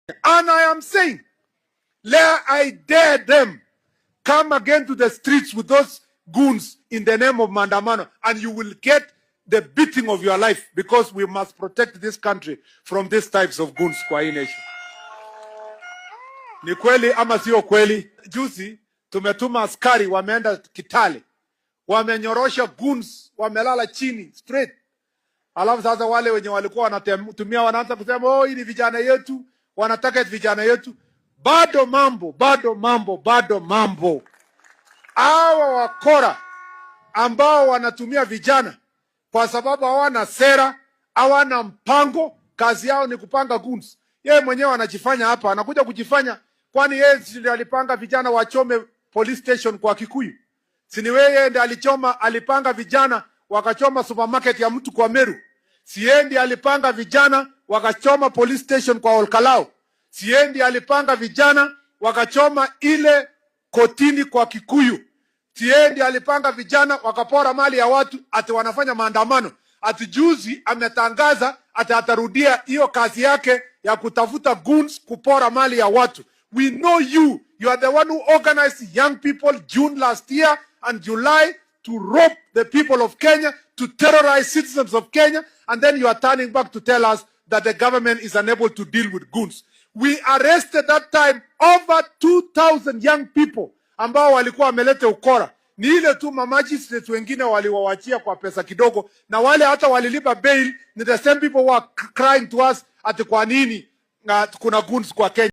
And I am saying, I dare them come again to the streets with those goons in the name of Maandamano, and you will get the beating of your life, because we must protect this country from these types of goons kwa hii nation. Ni kweli ama sio kweli? Juzi tumetuma askari wameenda Kitale, wamenyorosha goons, wamelala chini straight. Alafu sasa wale wenye walikuwa wanatumia wanaanza kusema oh, hii ni vijana yetu, wanataka vijana yetu. Bado mambo. Hawa wakora ambao wanatumia vijana kwa sababu hawana sera, hawana mpango, kazi yao ni kupanga goons. Yeye mwenyewe anajifanya hapa, anakuja kujifanya, kwani yeye ndiye alipanga vijana wachome police station kwa Kikuyu? Si ni yeye ndiye alipanga vijana wakachoma supermarket ya mtu kwa Meru? Si yeye ndiye alipanga vijana wakachoma police station kwa Olkalao? Si yeye ndiye alipanga vijana wakachoma ile kotini kwa Kikuyu? Si yeye ndiye alipanga vijana wakapora mali ya watu ati wanafanya maandamano? Ati juzi ametangaza ati atarudia hiyo kazi yake ya kutafuta goons kupora mali ya watu. We know you. You are the one who organized young people June last year and July to rob the people of Kenya, to terrorize citizens of Kenya, and then you are turning back to tell us that the government is unable to deal with goons. We arrested that time over 2,000 young people ambao walikuwa wameleta ukora. Ni ile tu magistrates wengine waliwawachia kwa pesa kidogo, na wale hata walilipa bail ni the same people who are crying to us ati kwa nini kuna goons kwa Kenya.